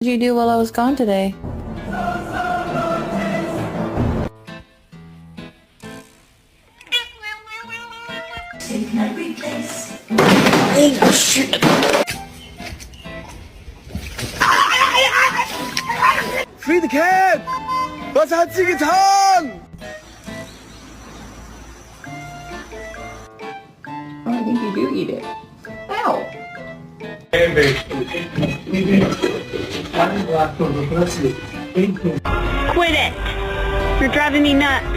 What did you do while I was gone today? Oh shit! Free the cat! Was hat sie getan? Oh, I think you do eat it. Ow! Quit it! You're driving me nuts.